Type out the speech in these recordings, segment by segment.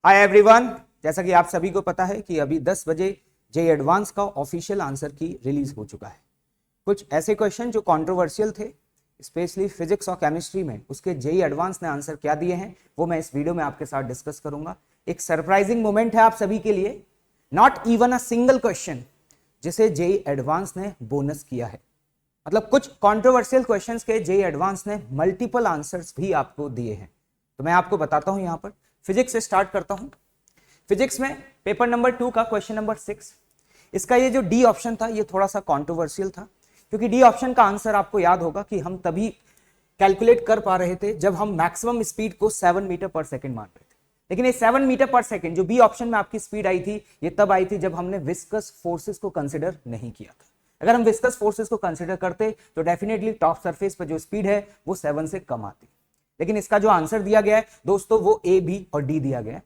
Hi everyone, जैसा कि आप सभी को पता है कि अभी 10 बजे जेईई एडवांस का ऑफिशियल आंसर की रिलीज हो चुका है। कुछ ऐसे क्वेश्चन जो कंट्रोवर्शियल थे, स्पेशली फिजिक्स और केमिस्ट्री में, उसके जेईई एडवांस ने आंसर क्या दिए हैं वो मैं इस वीडियो में आपके साथ डिस्कस करूंगा। एक सरप्राइजिंग मोमेंट है आप सभी के लिए, not even a single question जिसे जेईई एडवांस ने बोनस किया है। मतलब कुछ कंट्रोवर्शियल क्वेश्चंस के जेईई एडवांस ने मल्टीपल आंसर्स भी आपको दिए हैं। तो मैं आपको बताता हूं। यहां पर फिजिक्स से स्टार्ट करता हूं। फिजिक्स में पेपर नंबर 2 का क्वेश्चन नंबर 6, इसका ये जो डी ऑप्शन था ये थोड़ा सा कंट्रोवर्शियल था, क्योंकि डी ऑप्शन का आंसर आपको याद होगा कि हम तभी कैलकुलेट कर पा रहे थे जब हम मैक्सिमम स्पीड को 7 मीटर पर सेकंड मान रहे थे। लेकिन ये 7 मीटर पर सेकंड जो बी ऑप्शन में आपकी स्पीड आई थी, ये तब आई थी जब हमने विस्कस फोर्सेस को कंसिडर नहीं किया था। अगर हम विस्कस फोर्सेस को कंसिडर करते तो डेफिनेटली टॉप सरफेस पर जो स्पीड है वो 7 से कम आती। लेकिन इसका जो आंसर दिया गया है दोस्तों वो ए, बी और डी दिया गया है।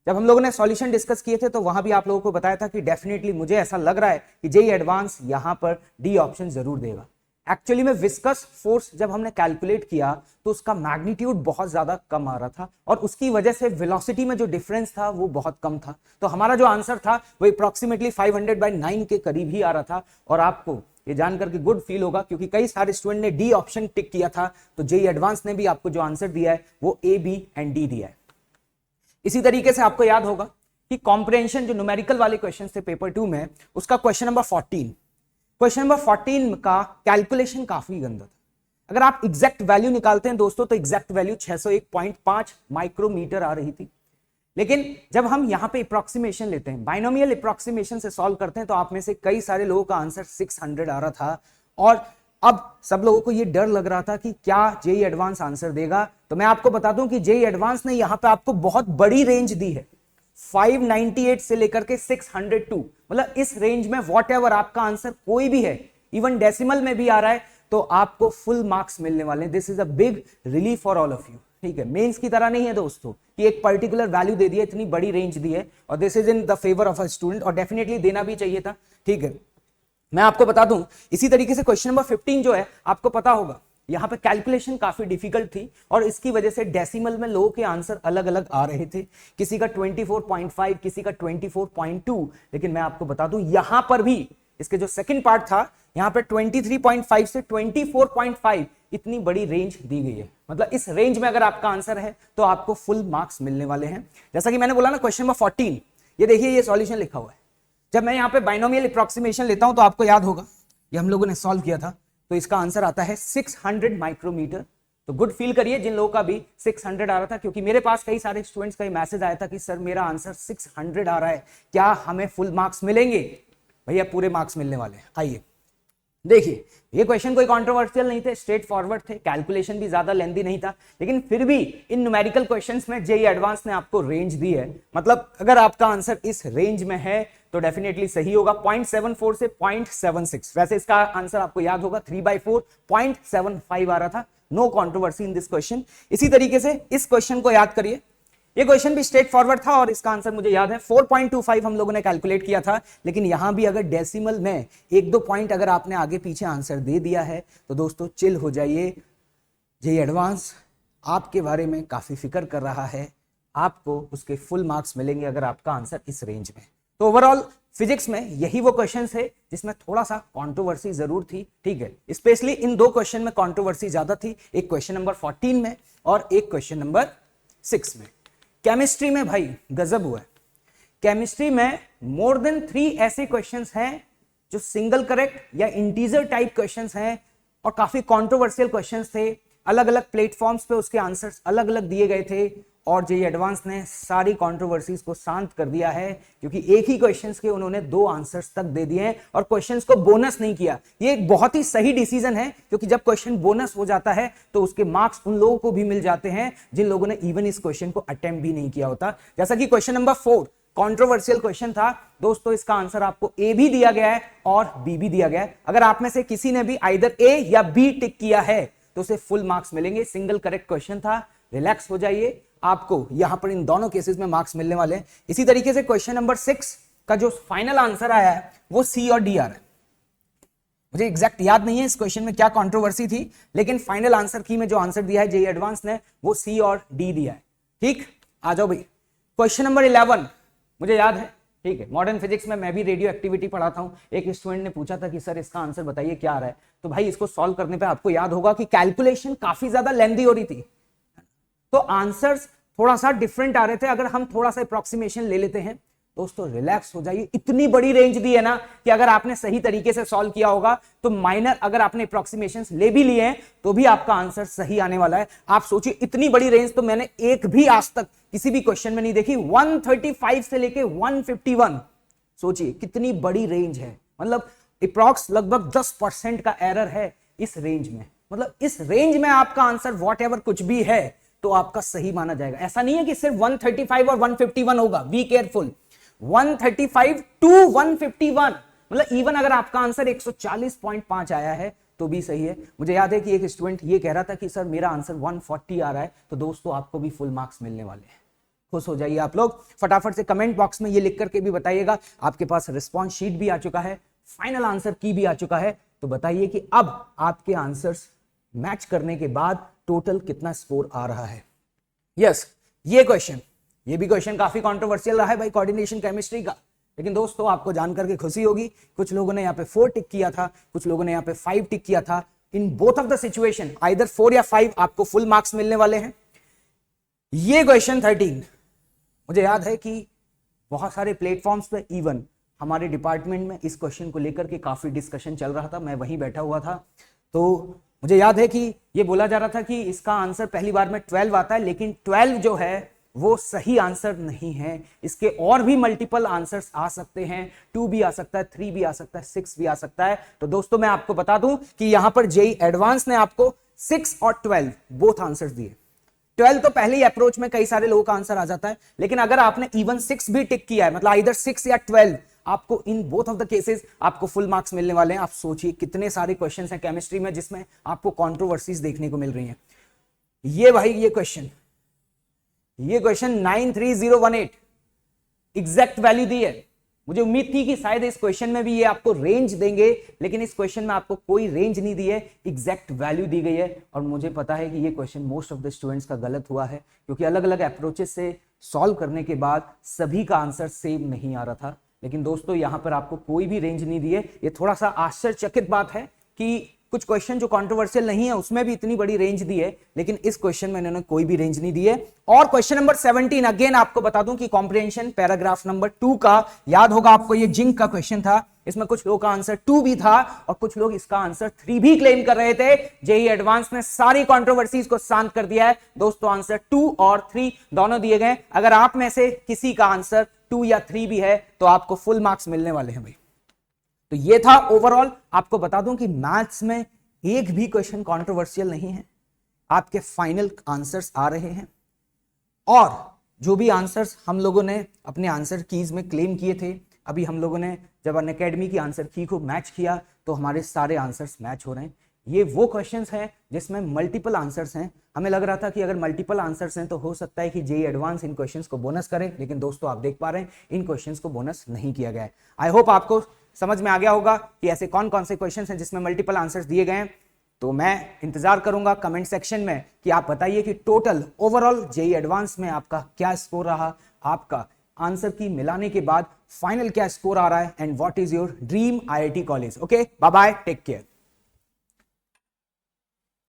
जब हम लोगों ने सॉल्यूशन डिस्कस किए थे तो वहां भी आप लोगों को बताया था कि डेफिनेटली मुझे ऐसा लग रहा है कि जेईई एडवांस यहां पर डी ऑप्शन जरूर देगा। एक्चुअली में विस्कस फोर्स जब हमने कैलकुलेट किया तो उसका मैग्नीट्यूड बहुत ज्यादा कम आ रहा था और उसकी वजह से वेलोसिटी में जो डिफरेंस था वो बहुत कम था। तो हमारा जो आंसर था वो अप्रोक्सीमेटली 500/9 के करीब ही आ रहा था। और आपको ये जानकर के गुड फील होगा क्योंकि कई सारे स्टूडेंट ने डी ऑप्शन टिक किया था, तो जेईई एडवांस ने भी आपको जो आंसर दिया है वो ए, बी एंड डी दिया है। इसी तरीके से आपको याद होगा कि कॉम्प्रिहेंशन जो न्यूमेरिकल वाले क्वेश्चन थे पेपर 2 में, उसका क्वेश्चन नंबर 14 का कैलकुलेशन काफी गंदा था। अगर आप एग्जैक्ट वैल्यू निकालते हैं दोस्तों तो एग्जैक्ट वैल्यू 601.5 माइक्रोमीटर आ रही थी। लेकिन जब हम यहां पे अप्रोक्सीमेशन लेते हैं, बाइनोमियल अप्रोक्सीमेशन से सॉल्व करते हैं, तो आप में से कई सारे लोगों का आंसर 600 आ रहा था। और अब सब लोगों को ये डर लग रहा था कि क्या जेईई एडवांस आंसर देगा। तो मैं आपको बता दूं कि जेईई एडवांस ने यहां पे आपको बहुत बड़ी रेंज दी है, 598 से लेकर के 602। मतलब इस रेंज में व्हाटएवर आपका आंसर कोई भी है, इवन डेसिमल में भी आ रहा है, तो आपको फुल मार्क्स मिलने वाले हैं। This is a big relief for all of you. ठीक है, मेंस की तरह नहीं है दोस्तों कि एक पर्टिकुलर वैल्यू दे दी है, इतनी बड़ी रेंज दी है, और this is in the favour of a student, और डेफिनेटली देना भी चाहिए था। ठीक है, मैं आपको बता दूं इसी तरीके से क्वेश्चन नंबर 15 जो है, आपको पता होगा यहां पे कैलकुलेशन काफी डिफिकल्ट थी और इसकी वजह से डेसिमल में लोगों के आंसर अलग अलग आ रहे थे। किसी का 24.5, किसी का 24.2। लेकिन मैं आपको बता दूं यहां पर भी इसके जो सेकंड पार्ट था, यहां पे 23.5 से 24.5 इतनी बड़ी रेंज दी गई है। मतलब इस रेंज में अगर आपका आंसर है तो आपको फुल मार्क्स मिलने वाले हैं। जैसा कि मैंने बोला ना, क्वेश्चन नंबर 14, ये देखिए ये सॉल्यूशन लिखा हुआ है। जब मैं यहां पे बाइनोमियल अप्रोक्सीमेशन लेता हूं तो आपको याद होगा ये हम लोगों ने सॉल्व किया था, तो इसका आंसर आता है 600 माइक्रोमीटर। तो गुड फील करिए जिन लोगों का भी 600 आ रहा था, क्योंकि मेरे पास कई सारे स्टूडेंट्स का मैसेज आया था कि सर मेरा आंसर 600 आ रहा है, क्या हमें फुल मार्क्स मिलेंगे? भैया पूरे मार्क्स मिलने वाले हैं। आइए देखिए, ये क्वेश्चन कोई कंट्रोवर्शियल नहीं थे, स्ट्रेट फॉरवर्ड थे, कैलकुलेशन भी ज्यादा लेंथी नहीं था, लेकिन फिर भी इन न्यूमेरिकल क्वेश्चंस में जेईई एडवांस ने आपको रेंज दी है। मतलब अगर आपका आंसर इस रेंज में है तो डेफिनेटली सही होगा। 0.74 से 0.76, वैसे इसका आंसर आपको याद होगा 3/4 0.75 आ रहा था। No controversy in this question. इसी तरीके से इस क्वेश्चन को याद करिए, ये क्वेश्चन भी स्ट्रेट फॉरवर्ड था और इसका आंसर मुझे याद है 4.25 हम लोगों ने कैलकुलेट किया था। लेकिन यहां भी अगर डेसिमल में 1-2 पॉइंट अगर आपने आगे पीछे आंसर दे दिया है तो दोस्तों चिल हो जाइए, जेईई एडवांस आपके बारे में काफी फिक्र कर रहा है, आपको उसके फुल मार्क्स मिलेंगे अगर आपका आंसर इस रेंज में। तो ओवरऑल फिजिक्स में यही वो क्वेश्चन है जिसमें थोड़ा सा कंट्रोवर्सी जरूर थी। ठीक है, स्पेशली इन दो क्वेश्चन में कंट्रोवर्सी ज्यादा थी, एक क्वेश्चन नंबर 14 में और एक क्वेश्चन नंबर 6 में। केमिस्ट्री में भाई गजब हुआ है। केमिस्ट्री में मोर देन 3 ऐसे क्वेश्चंस हैं जो सिंगल करेक्ट या इंटीजर टाइप क्वेश्चंस हैं और काफी कंट्रोवर्शियल क्वेश्चंस थे। अलग अलग प्लेटफॉर्म्स पे उसके आंसर्स अलग अलग दिए गए थे और जेईई एडवांस ने सारी कंट्रोवर्सीज को शांत कर दिया है, क्योंकि एक ही क्वेश्चंस के उन्होंने 2 आंसर्स तक दे दिए हैं और क्वेश्चंस को बोनस नहीं किया। ये एक बहुत ही सही डिसीजन है, क्योंकि जब क्वेश्चन बोनस हो जाता है तो उसके मार्क्स उन लोगों को भी मिल जाते हैं जिन लोगों ने इवन इस क्वेश्चन को अटेम्प्ट भी नहीं किया होता। जैसा कि क्वेश्चन नंबर 4 कंट्रोवर्शियल क्वेश्चन था दोस्तों, इसका आंसर आपको ए भी दिया गया है और बी भी दिया गया है। अगर आप में से किसी ने भी आइदर ए या बी टिक किया है तो उसे फुल मार्क्स मिलेंगे। सिंगल करेक्ट क्वेश्चन था, रिलैक्स हो जाइए, आपको यहां पर इन दोनों केसेस में मार्क्स मिलने वाले हैं। इसी तरीके से क्वेश्चन नंबर 6 का जो फाइनल आंसर आया है वो सी और डी आ रहा है। मुझे एग्जैक्ट याद नहीं है इस क्वेश्चन में क्या कंट्रोवर्सी थी, लेकिन फाइनल आंसर की में जो आंसर दिया है जेई एडवांस ने वो सी और डी दिया है। ठीक, आ जाओ भाई क्वेश्चन नंबर 11, मुझे याद है। ठीक है, मॉडर्न फिजिक्स में मैं भी रेडियो एक्टिविटी पढ़ाता हूं। एक स्टूडेंट ने पूछा था कि सर इसका आंसर बताइए क्या आ रहा है। तो भाई इसको सॉल्व करने पे आपको याद होगा कि कैलकुलेशन काफी ज्यादा लेंदी हो रही थी, तो आंसर्स थोड़ा सा डिफरेंट आ रहे थे। अगर हम थोड़ा सा अप्रोक्सीमेशन ले लेते हैं दोस्तों, रिलैक्स हो जाइए। इतनी बड़ी रेंज दी है ना कि अगर आपने सही तरीके से सॉल्व किया होगा तो माइनर अगर आपने अप्रोक्सीमेशंस ले भी लिए हैं तो भी आपका आंसर सही आने वाला है। आप सोचिए इतनी बड़ी रेंज तो मैंने एक भी आज तक किसी भी क्वेश्चन में नहीं देखी। 135 से लेके 151, सोचिए कितनी बड़ी रेंज है। मतलब अप्रॉक्स लगभग 10% का एरर है इस रेंज में। मतलब इस रेंज में आपका आंसर वॉट एवर कुछ भी है तो आपका सही माना जाएगा। ऐसा नहीं है कि सिर्फ 135 और 151 होगा, बी केयरफुल। 135 टू 151, मतलब इवन अगर आपका आंसर 140.5 आया है तो भी सही है। मुझे याद है कि एक स्टूडेंट ये कह रहा था कि सर मेरा आंसर 140 आ रहा है, तो दोस्तों आपको भी फुल मार्क्स मिलने वाले हैं। खुश हो जाइए आप लोग। फटाफट से कमेंट बॉक्स में ये लिख करके भी बताइएगा। आपके पास रिस्पॉन्स शीट भी आ चुका है, फाइनल आंसर की भी आ चुका है, तो बताइए कि अब आपके आंसर्स मैच करने के बाद टोटल कितना स्कोर आ रहा है। यस, ये भी क्वेश्चन काफी कंट्रोवर्शियल रहा है भाई, कोऑर्डिनेशन केमिस्ट्री का। लेकिन दोस्तों आपको जानकर के खुशी होगी, कुछ लोगों ने यहाँ पे 4 टिक किया था, कुछ लोगों ने यहाँ पे 5 टिक किया था। In both of the situation either 4 या 5 आपको फुल मार्क्स मिलने वाले हैं। ये क्वेश्चन 13, मुझे याद है कि बहुत सारे प्लेटफॉर्म्स पे इवन हमारे डिपार्टमेंट में इस क्वेश्चन को लेकर के काफी डिस्कशन चल रहा था। मैं वहीं बैठा हुआ था, तो मुझे याद है कि ये बोला जा रहा था कि इसका आंसर पहली बार में 12 आता है, लेकिन 12 जो है वो सही आंसर नहीं है। इसके और भी मल्टीपल आंसर्स आ सकते हैं, 2 भी आ सकता है, 3 भी आ सकता है, 6 भी आ सकता है। तो दोस्तों मैं आपको बता दूं कि यहां पर जेई एडवांस ने आपको 6 और 12 बोथ आंसर्स दिए। 12 तो पहले ही अप्रोच में कई सारे लोगों का आंसर आ जाता है, लेकिन अगर आपने इवन 6 भी टिक किया है, मतलब इधर 6 या 12, आपको in both of the cases आपको फुल मार्क्स मिलने वाले हैं। आप सोचिए कितने सारे क्वेश्चंस हैं केमिस्ट्री में जिसमें आपको कंट्रोवर्सीज देखने को मिल रही हैं। ये भाई ये क्वेश्चन 93018 एग्जैक्ट वैल्यू दी है। मुझे उम्मीद थी कि शायद इस क्वेश्चन में भी ये आपको रेंज देंगे, लेकिन इस क्वेश्चन में आपको कोई रेंज नहीं दी है, एग्जैक्ट वैल्यू दी गई है। और मुझे पता है कि ये question most of the students का गलत हुआ है, क्योंकि अलग अलग अप्रोचेस से सॉल्व करने के बाद सभी का आंसर सेम नहीं आ रहा था। लेकिन दोस्तों यहां पर आपको कोई भी रेंज नहीं दी है। ये थोड़ा सा आश्चर्यचकित बात है कि कुछ क्वेश्चन जो कंट्रोवर्शियल नहीं है उसमें भी इतनी बड़ी रेंज दी है, लेकिन इस क्वेश्चन में इन्होंने कोई भी रेंज नहीं दी है। और क्वेश्चन नंबर 17 अगेन आपको बता दूं कि कॉम्प्रिहेंशन पैराग्राफ नंबर 2 का, याद होगा आपको, ये जिंक का क्वेश्चन था। इसमें कुछ लोगों का आंसर 2 भी था और कुछ लोग इसका आंसर 3 भी क्लेम कर रहे थे। जेई एडवांस ने सारी कंट्रोवर्सीज को शांत कर दिया है दोस्तों। आंसर 2 और 3 दोनों दिए गए। अगर आप में से किसी का आंसर 2 या 3 भी है तो आपको फुल मार्क्स मिलने वाले हैं भाई। तो ये था ओवरऑल। आपको बता दूं कि मैथ्स में एक भी क्वेश्चन कंट्रोवर्शियल नहीं है, आपके फाइनल आंसर्स आ रहे हैं। और जो भी आंसर्स हम लोगों ने अपने आंसर कीज में क्लेम किए थे, अभी हम लोगों ने जब अनअकैडमी की आंसर की को मैच किया तो हमारे सारे आंसर्स मैच हो रहे हैं। ये वो क्वेश्चंस हैं जिसमें मल्टीपल आंसर्स हैं। हमें लग रहा था कि अगर मल्टीपल आंसर्स हैं तो हो सकता है कि जेई एडवांस इन क्वेश्चंस को बोनस करे, लेकिन दोस्तों आप देख पा रहे हैं इन क्वेश्चंस को बोनस नहीं किया गया है। आई होप आपको समझ में आ गया होगा कि ऐसे कौन कौन से क्वेश्चंस हैं जिसमें मल्टीपल आंसर्स दिए गए हैं। तो मैं इंतजार करूंगा कमेंट सेक्शन में कि आप बताइए कि टोटल ओवरऑल जेई एडवांस में आपका क्या स्कोर रहा, आपका आंसर की मिलाने के बाद फाइनल क्या स्कोर आ रहा है, and what is your dream IIT college. Okay, bye bye, take care.